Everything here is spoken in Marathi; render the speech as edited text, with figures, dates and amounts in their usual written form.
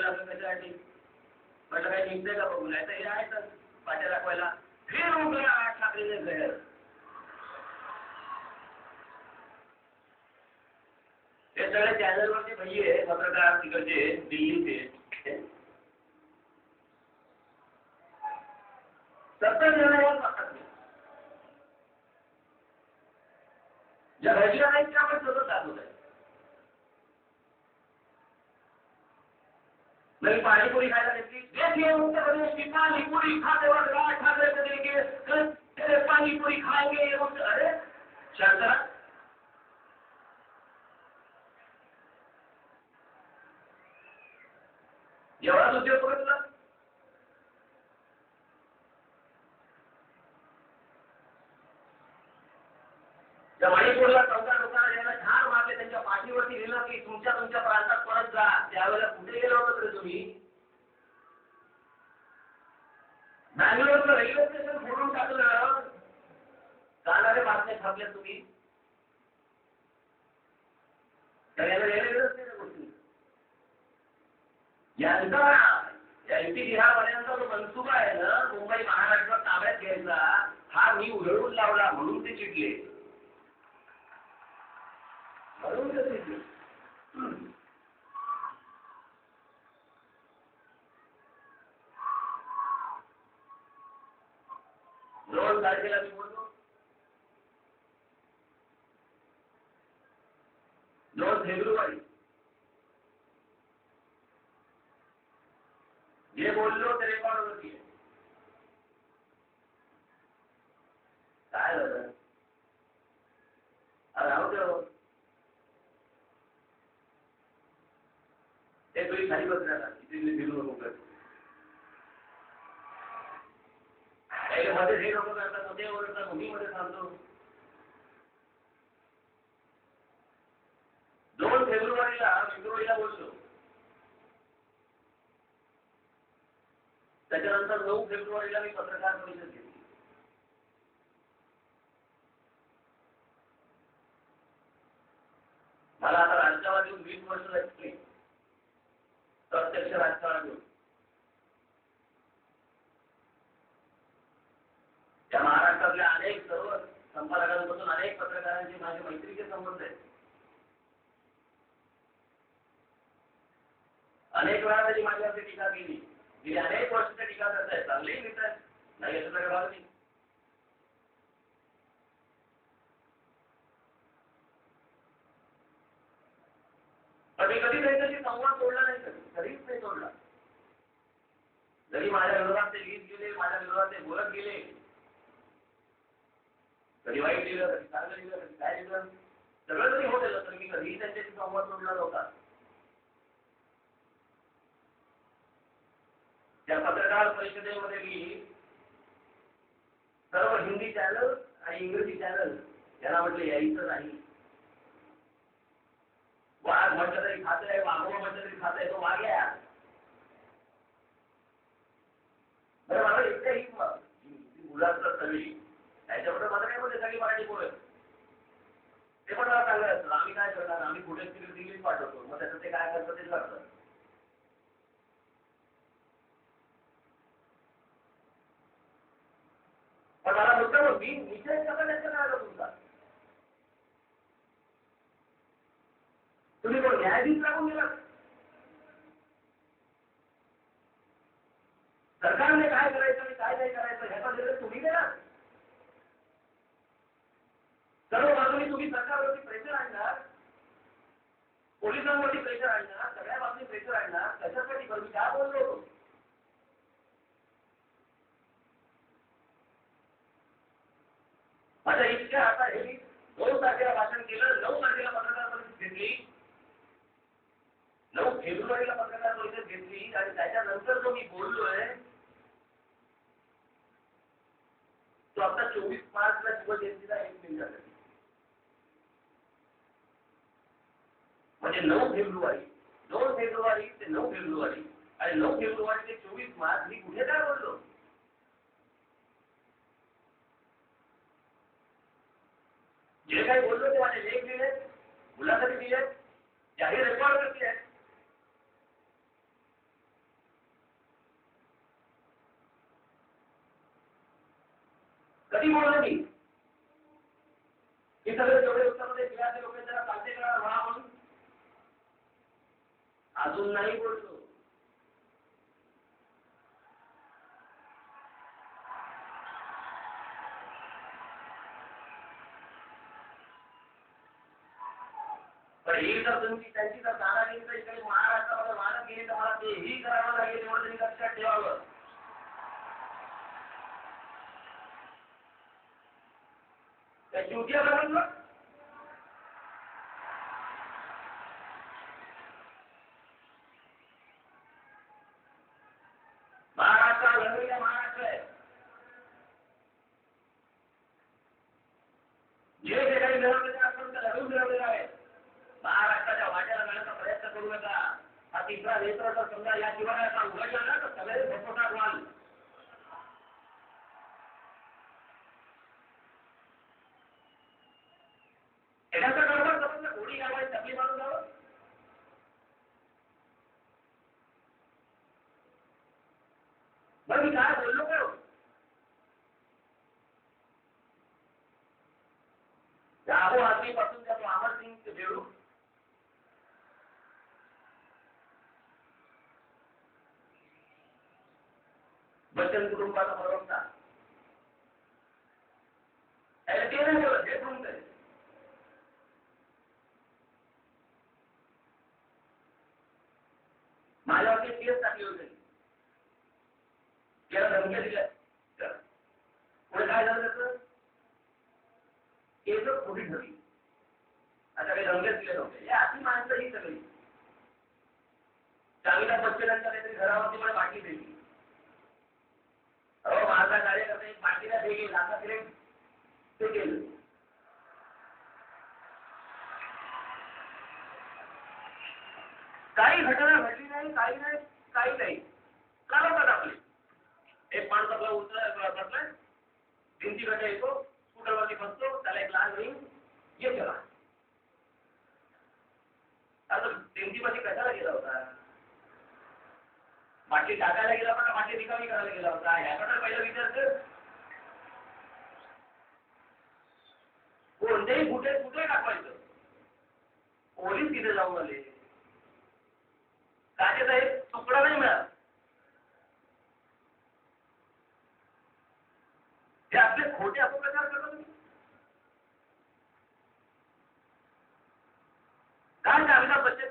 पडला तर त्याच्यासाठी म्हटलं काही निघतंय का बघू, नाही तर हे आहे तर पाट्या दाखवायला फिर उगला ठाकरेचे जहर. हे सगळे चॅनलवरचे भैये पत्रकार तिकडचे दिल्लीचे सतत निर्णयावर बसतात. ज्या घडल्या नाही त्या आपण सतत दाखवत आहे. नवी पाणीपुरी खायला घेतली, देखिए उत्तर प्रदेश की पानीपुरी खाते वक्त राज ठाकरे को देखिए कल पानीपुरी खाएंगे. अरे शांतरा, एवढाच उद्योग करत तुला. त्या मणिपूरला 14 लोकांना ज्यांना ठार मारले त्यांच्या पाठीवरती लिहिलं की तुमच्या प्रांतात परत जा. त्यावेळेला कुठे गेलो होतो रे तुम्ही? बँगलोरचं रेल्वे स्टेशन फोडून टाकलं. जाणारे बातम्या छापल्या तुम्ही. सगळ्यांना रेल्वेच नाही गोष्टी. यांचा एमपी बिहारवाल्यांचा जो मनसुबा आहे ना मुंबई महाराष्ट्रात ताब्यात घ्यायचा, हा मी उधळून लावला म्हणून ते चिडले. म्हणून ते चिडले. 2 तारखेला मी बोललो. 2 फेब्रुवारी जे बोललो ते रेकॉर्ड होती. काय झालं? राहू दे. ते तुम्ही खाली बसण्याला तिथे फिरू नको करतो. मध्ये हे नको करतात, मध्ये ओरडतात, मी मध्ये थांबतो. 2 फेब्रुवारीला बोललो. त्याच्यानंतर 9 फेब्रुवारीला मी पत्रकार परिषद घेतली. मला आता राजकारणातून 20 वर्ष लागली. प्रत्यक्ष राजकारणातून त्या महाराष्ट्रातल्या अनेक सर्व संपादकांपासून अनेक पत्रकारांची माझे मैत्रीचे संबंध आहेत. अनेक वेळा त्यांनी माझ्यावरती टीका केली. गेली अनेक वर्ष ते टीका करत आहेत. चांगलेही लिहित आहेत, नाही याचा काही भाग नाही. पण मी कधी त्यांच्याशी संवाद तोडला नाही, कधीच नाही तोडला. जरी माझ्या विरोधात ते लिहित गेले, माझ्या विरोधात ते बोलत गेले, कधी वाईट लिहिलं, कधी चांगलं लिहिलं, कधी काय लिहिलं, सगळं जरी होत तर मी कधीही त्यांच्याशी संवाद तोडला नव्हता. त्या पत्रकार परिषदेमध्ये मी सर्व हिंदी चॅनल आणि इंग्रजी चॅनल यांना म्हटलं यायचं नाही. वाघ म्हटलं तरी खात आहे, वाघोबा म्हटलं तरी खात आहे, तो वाघ या. बरं मला इतकं ही मुलाचं सगळी त्याच्याबद्दल मला काय म्हणते सगळी मराठी बोलत ते पण मला चांगलं असतं. आम्ही काय करणार, आम्ही कुठेच तिकडे दिल्लीत पाठवतो, मग त्याचं ते काय करतं तेच करतं. पण मला मुद्दा मी निश्चय करायचं काय आलं तुमचा? तुम्ही कोण न्यायाधीश लागून गेला? सरकारने काय करायचं आणि काय नाही करायचं ह्याचा निर्णय तुम्ही देणार. सर्व बाजूनी तुम्ही सरकारवरती प्रेशर आणणार, पोलिसांवरती प्रेशर आणणार, सगळ्या बाजूनी प्रेशर आणणार. त्याच्यासाठी मी काय बोललो होतो? आता इतक्या आता हे 2 तारखेला भाषण केलं, 9 तारखेला पत्रकार परिषद घेतली, 9 फेब्रुवारीला पत्रकार परिषद घेतली आणि त्याच्यानंतर जो मी बोललोय तो आता 24 मार्चला शिवजयंतीला 1 मिनिटासाठी. म्हणजे 9 फेब्रुवारी 2 फेब्रुवारी ते 9 फेब्रुवारी आणि 9 फेब्रुवारी ते 24 मार्च मी कुठे काय बोललो? जे काही बोललो ते माझे लेख दिले, मुलाखती दिले, जाहीर रेकॉर्ड करते आहेत. कधी बोललो मी हे सगळे जेवढे उत्तरमध्ये फिरायचे लोक त्याला चालते करा व्हा म्हणून अजून नाही बोललो. पण ही जर तुमची त्यांची जर दादागिरी तर इकडे महाराष्ट्रामध्ये वाढत गेली तर मला तेही करावं लागेल एवढं तरी लक्षात ठेवावं. त्या शिवटीला म्हटलं महाराष्ट्र लढलेला महाराष्ट्र आहे. जे जे काही मिळवलेले आपण तर लढून मिळवलेलं आहे. महाराष्ट्राच्या वाट्याला जाण्याचा प्रयत्न करू नका. हा तिसरा नेत्र तर समजा या शिवाय असा उघडला ना तर सगळे भोपटात व्हाल. एखादा गडबड समजलं घोडी घालवायची टपली मारून जावं. बरं मी काय बोललो काय राहो आदमीपासून त्या अमर सिंग भेडू बच्चन कुटुंबाचा प्रवक्ता ते नाही बोलत हे ठरून करेल. माझ्यावरती केस टाकली होती याला धमक्या दिल्या. पुढे काय झालं त्याचं केसच खोटी ठरली. आता काही धमक्याच दिल्या नव्हत्या. या अशी माणसं ही सगळी चांगल्या बच्चनांच्या काहीतरी घरावरती मला बाटली दिली. अहो माझा कार्यकर्ता एक बाटलीला देईल आता तिने ते केलं. काही घटना घडली नाही काही नाही काही नाही चालवतात आपले. एक माणूस आपला बसलाय भिंतीकडे येतो स्कूटरवरती बसतो त्याला एक लहान रिंग ये चला. आता भिंतीमध्ये कशाला गेला होता. बाटली टाकायला गेला होता का बाटली रिकामी करायला गेला होता ह्याकडे पहिला विचार कर. कोणतेही कुठे कुठे टाकवायचं. पोलीस तिथे जाऊन आले काय साहेब तुकडा नाही मिळाला. हे आपले खोटे अपप्रचार करतो तुम्ही. काय अमिताभ बच्चन